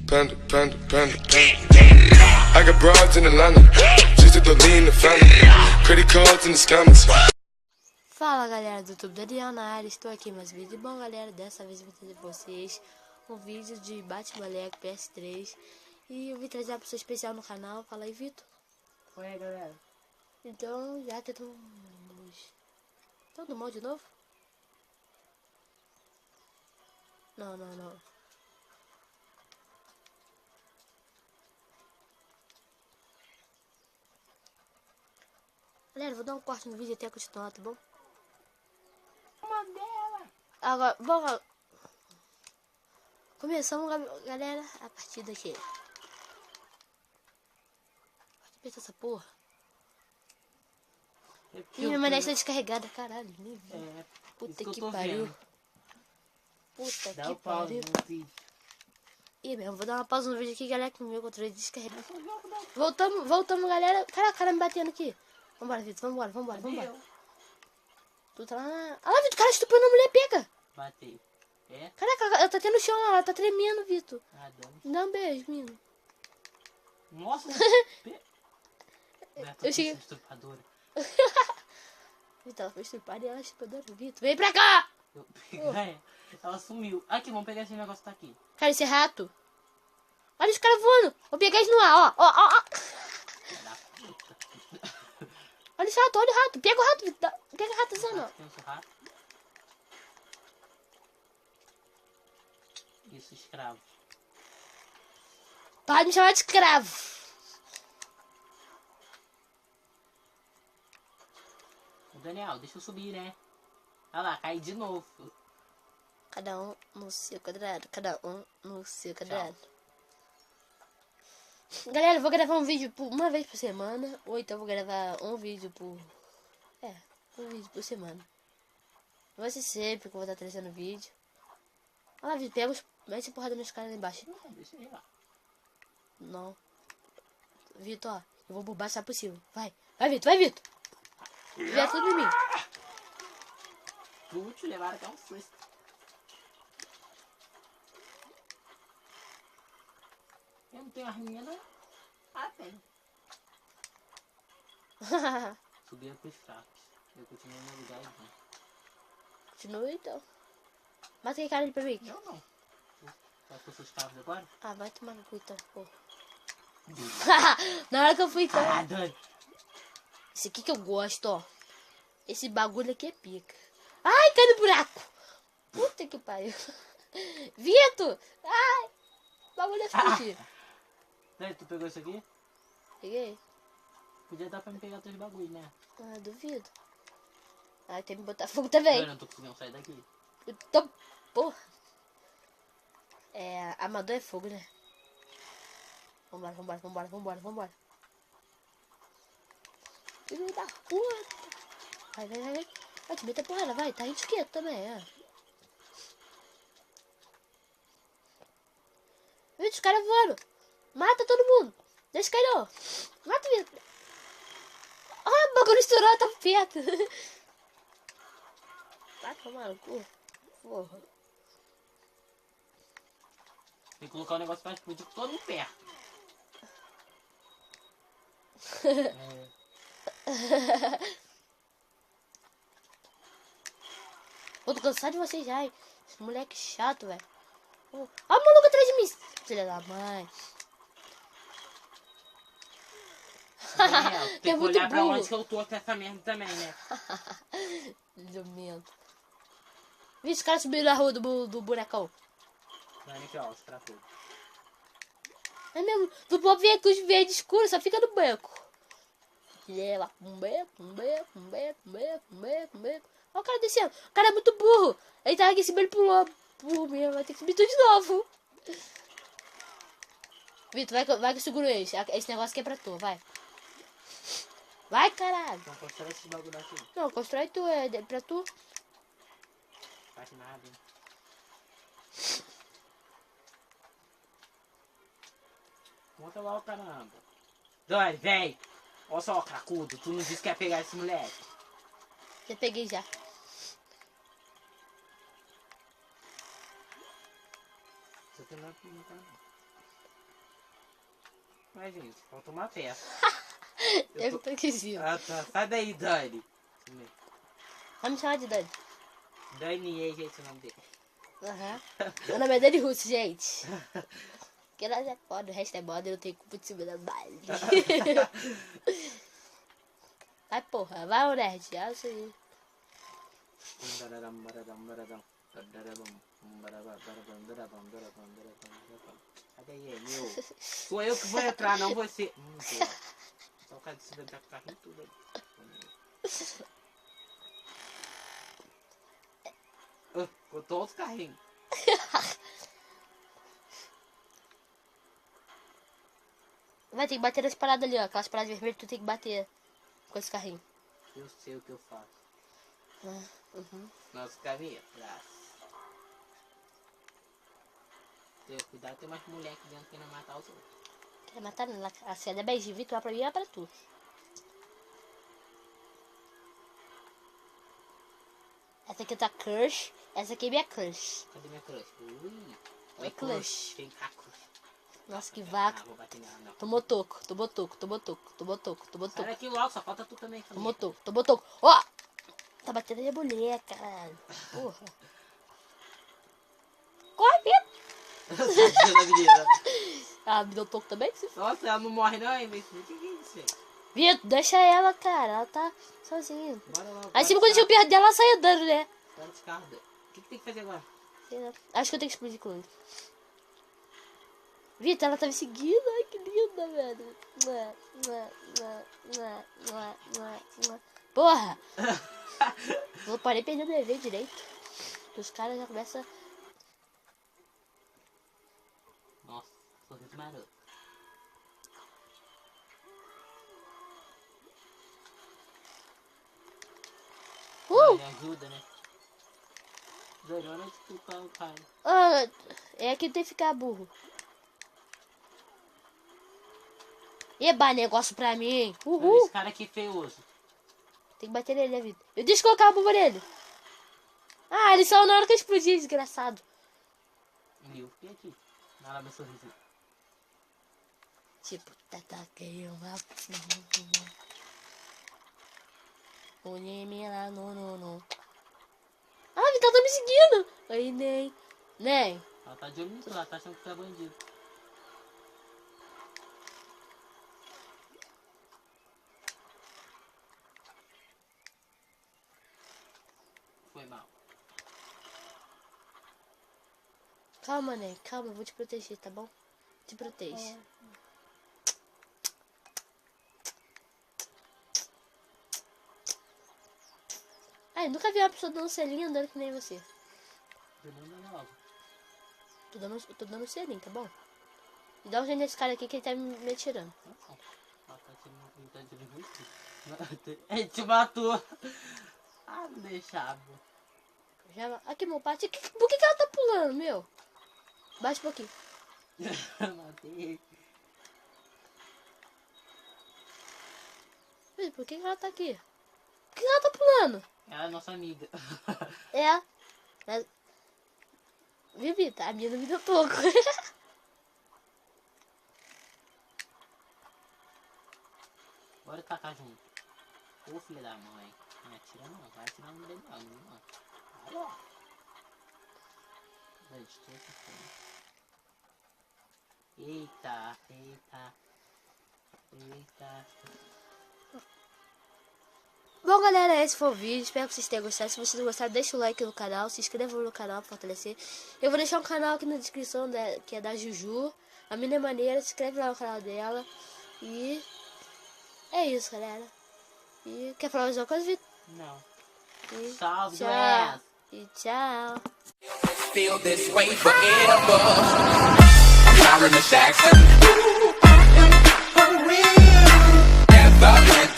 Panda, panda, panda, panda. I got broads in Atlanta, just to lean the family. Credit cards in the scammers. Fala galera do YouTube, Daniel na área, estou aqui em mais um vídeo. Bom galera, dessa vez eu vou trazer pra vocês um vídeo de Batman Lego PS3. E eu vim trazer uma pessoa especial no canal. Fala aí, Vitor. Oi galera. Então já tentamos... Todo mundo de novo? Não. Galera, vou dar um corte no vídeo até continuar, tá bom? Agora, bom, começamos, galera, a partida aqui. Pode essa porra. É Ih, minha mané está descarregada, caralho. Nem vi. É, Puta isso que eu tô pariu. vendo. Puta Dá que o pause pariu. no vídeo. Ih, meu, vou dar uma pausa no vídeo aqui, galera, que o meu controle descarregado. Voltamos, galera. Caraca, o cara me batendo aqui. Vambora, Vitor, vambora. Tu tá lá na... Ah lá, Vitor, o cara estuprando a mulher, pega. Batei. É? Caraca, ela tá tendo chão, ela tá tremendo, Vitor. Ah, dano. Me dá um beijo, menino. Nossa. Eu cheguei... Estupradora. Vitor, ela foi estuprada e ela é estupadora. Vitor, vem pra cá! Eu peguei. Ela sumiu. Aqui, vamos pegar esse negócio que tá aqui. Cara, esse é rato. Olha os caras voando. Vou pegar eles no ar, ó. Filha da puta. Olha esse rato, olha o rato. Pega o rato, Vitor. Pega o rato, Zano. Tem esse rato. Isso, escravo. Para de me chamar de escravo. Ô, Daniel, deixa eu subir, né? Olha lá, caí de novo. Cada um no seu quadrado. Galera, eu vou gravar um vídeo por uma vez por semana. Ou então vou gravar um vídeo por... um vídeo por semana. Não vai ser sempre que eu vou estar trazendo vídeo. Olha lá, Vitor, pega os... Mete porrada nos caras lá embaixo. Não, deixa ele lá. Não. Vitor, ó. Eu vou por baixo, se é possível. Vai, Vitor. Já tudo em mim. Putz, levaram até um susto. Eu não tenho arminha, não. Ah, tenho. Subia pros fracos. Eu continuo no meu lugar então. Continua então. Mata aquele cara ali pra mim. Eu não. Vai com seus carros agora? Ah, vai tomar no cu então, porra. Na hora que eu fui então. Ah, Dani. Esse aqui que eu gosto, ó. Esse bagulho aqui é pica. Ai, cai no buraco. Puta que pariu. Vitor! Ai! O bagulho é fugir. Dani, tu pegou isso aqui? Peguei? Podia dar pra me pegar teus bagulhos, né? Ah, duvido. Ai, tem que botar fogo também. Eu não tô conseguindo sair daqui. Eu tô... Porra. É, amador é fogo, né? Vambora. Filho da puta. Vai. Vai, te meter porrada, vai. Tá esquerdo também, é. Viu os caras voando. Mata todo mundo. Deixa cair, não. Mata o Vitor. Ah, o bagulho estourou, tá perto. Vai tomar no cu. Porra. Tem que colocar o negócio pra explodir com todo mundo perto. Eu tô cansado de vocês já, hein? Esse moleque chato, velho. Ó, o maluco atrás de mim. Filha da mãe. Daniel, tem que muito olhar pra burro. onde que eu tô com essa merda também, né? Jumento. Vi os caras subindo na rua do buracão. Dani, aqui, ó, os trator. É mesmo. Do povo vem com os verdes escuros, só fica no beco. E ela, um beco. Olha o cara descendo. O cara é muito burro. Ele tava aqui em cima, ele pulou. Burro mesmo, vai ter que subir tudo de novo. Vitor, vai que eu seguro esse. Esse negócio aqui é pra tu, vai. Vai, caralho. Então constrói esse bagulho daqui. Não, constrói tu, é pra tu. Faz nada, hein? Conta lá o caramba. Dani, vem. Olha só, cracudo. Tu não disse que ia pegar esse moleque. Já peguei já. Você tem lá que não tá, não. Mas, gente, falta uma peça. Eu tô esquisito. Ah, tá. Sai daí, Dani. Vai me chamar de Dani. Dani, é gente, o nome dele. Aham. Meu nome é Dani Russo, gente. Porque nós é foda, o resto é moda, eu não tenho culpa de subir da baile. Vai, porra, vai, o nerd. Já sei. Cadê aí, meu? Sou eu que vou entrar, não você. Boa. Só o cara de cima tá carrinho tudo aí. Botou outro carrinho. Vai ter que bater nas paradas ali, ó. Aquelas paradas vermelhas tu tem que bater com esse carrinho. Eu sei o que eu faço. Uhum. Nosso caminho atrás. Cuidado, tem mais moleque dentro que não matar os outros. Quer matar? A cena é bem de Vitor, pra mim é pra tu. Essa aqui tá crush, essa aqui é minha crush. Cadê minha crush? Ui. Oi, crush. Tem a crush. Nossa, que vaca. Ah, vou bater nela, não. Tomou toco, tomou toco, tomou toco, tomou toco, tomou Sai toco. daqui logo, só falta tu também. Tomou toco, tomou toco. Ó! Tá batendo na mulher, caralho. Porra. Corre, Vitor. Ela me deu toco também? Nossa, ela não morre não, hein? O que é isso? Vitor, deixa ela, cara. Ela tá sozinha. Bora lá. Aí sempre quando eu perto dela, ela sai andando, né? Bora descarga. O que tem que fazer agora? Sei lá. Acho que eu tenho que explodir com ele. Vitor, ela tá me seguindo. Ai, que linda, velho. Porra! Não parei perdendo o dever direito. Os caras já começam... Nossa, sorriso maroto. Me ajuda, né? Olha onde tu cai. Ah, é que tem que ficar burro. Eba, negócio pra mim. Uhul. Esse cara aqui feioso. Tem que bater nele, né, Vitor? Eu deixo colocar a bomba nele. Ah, ele saiu na hora que eu explodi, desgraçado. E eu fiquei aqui. Olha lá meu sorriso. Tipo, tataquei uma... Olhei-me no. Ah, Vitor tá me seguindo. Aí, nem. Ela tá de olho em tu, ela tá achando que tu é bandido. Foi mal. Calma, Ney, calma, eu vou te proteger, tá bom? Te protege. Ai, nunca vi uma pessoa dando selinho andando que nem você. Tô dando selinho, tá bom? E dá um jeito nesse cara aqui que ele tá me atirando. Ele te matou. Ah, não deixava. Já... Aqui, meu pai. Por que ela tá pulando, meu? Baixa um pouquinho. Matei. Por que ela tá aqui? Por que ela tá pulando? Ela é nossa amiga. É. Mas... Vivi, tá? A minha não me deu pouco. Bora tacar junto. Ô filha da mãe. Não atira não, vai atirar no meio não. Olha. Vai destruir essa coisa. Eita. Bom, galera, esse foi o vídeo. Espero que vocês tenham gostado. Se vocês gostaram, deixa o like no canal. Se inscreva no canal pra fortalecer. Eu vou deixar um canal aqui na descrição, que é da Juju. A mina é maneira. Se inscreve lá no canal dela. E é isso, galera. E quer falar mais uma coisa, Vitor? Não. E Salve, tchau. Duas. E tchau. Feel this way forever. Tyron Jackson. Ever